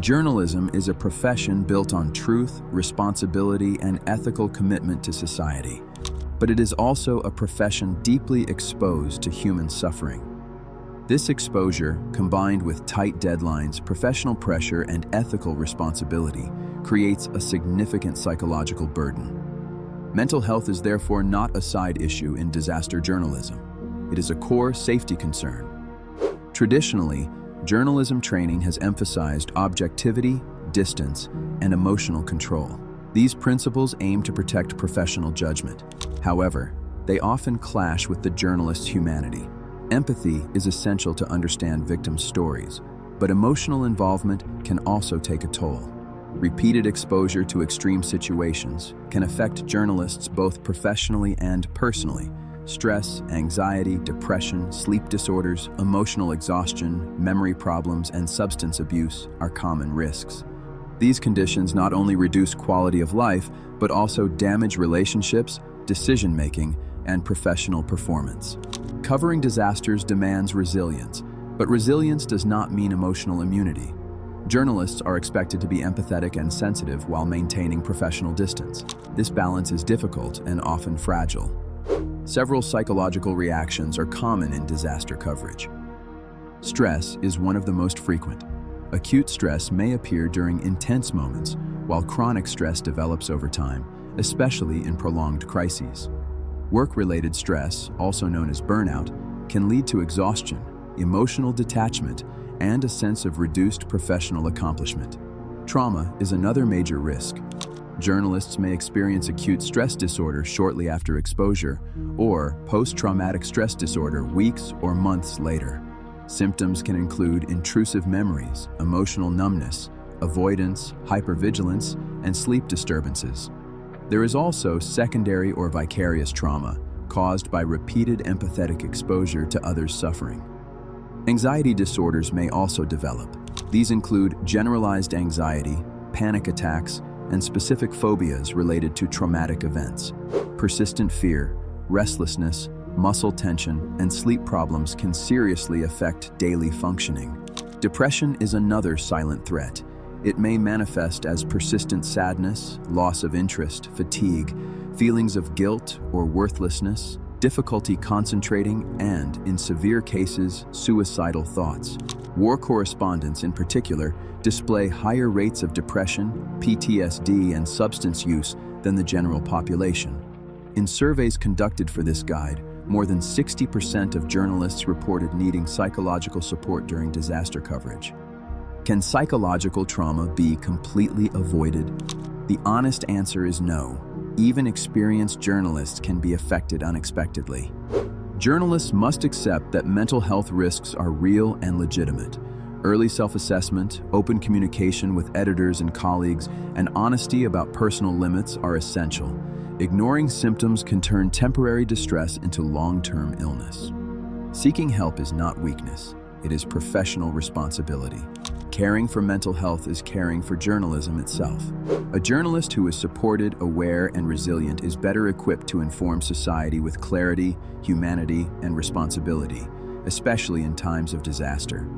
Journalism is a profession built on truth, responsibility, and ethical commitment to society. But it is also a profession deeply exposed to human suffering. This exposure, combined with tight deadlines, professional pressure, and ethical responsibility, creates a significant psychological burden. Mental health is therefore not a side issue in disaster journalism. It is a core safety concern. Traditionally, journalism training has emphasized objectivity, distance, and emotional control. These principles aim to protect professional judgment. However, they often clash with the journalist's humanity. Empathy is essential to understand victims' stories, but emotional involvement can also take a toll. Repeated exposure to extreme situations can affect journalists both professionally and personally. Stress, anxiety, depression, sleep disorders, emotional exhaustion, memory problems, and substance abuse are common risks. These conditions not only reduce quality of life, but also damage relationships, decision-making, and professional performance. Covering disasters demands resilience, but resilience does not mean emotional immunity. Journalists are expected to be empathetic and sensitive while maintaining professional distance. This balance is difficult and often fragile. Several psychological reactions are common in disaster coverage. Stress is one of the most frequent. Acute stress may appear during intense moments, while chronic stress develops over time, especially in prolonged crises. Work-related stress, also known as burnout, can lead to exhaustion, emotional detachment, and a sense of reduced professional accomplishment. Trauma is another major risk. Journalists may experience acute stress disorder shortly after exposure, or post-traumatic stress disorder weeks or months later. Symptoms can include intrusive memories, emotional numbness, avoidance, hypervigilance, and sleep disturbances. There is also secondary or vicarious trauma caused by repeated empathetic exposure to others' suffering. Anxiety disorders may also develop. These include generalized anxiety, panic attacks, and specific phobias related to traumatic events. Persistent fear, restlessness, muscle tension, and sleep problems can seriously affect daily functioning. Depression is another silent threat. It may manifest as persistent sadness, loss of interest, fatigue, feelings of guilt or worthlessness, difficulty concentrating, and, in severe cases, suicidal thoughts. War correspondents, in particular, display higher rates of depression, PTSD, and substance use than the general population. In surveys conducted for this guide, more than 60% of journalists reported needing psychological support during disaster coverage. Can psychological trauma be completely avoided? The honest answer is no. Even experienced journalists can be affected unexpectedly. Journalists must accept that mental health risks are real and legitimate. Early self-assessment, open communication with editors and colleagues, and honesty about personal limits are essential. Ignoring symptoms can turn temporary distress into long-term illness. Seeking help is not weakness. It is professional responsibility. Caring for mental health is caring for journalism itself. A journalist who is supported, aware, and resilient is better equipped to inform society with clarity, humanity, and responsibility, especially in times of disaster.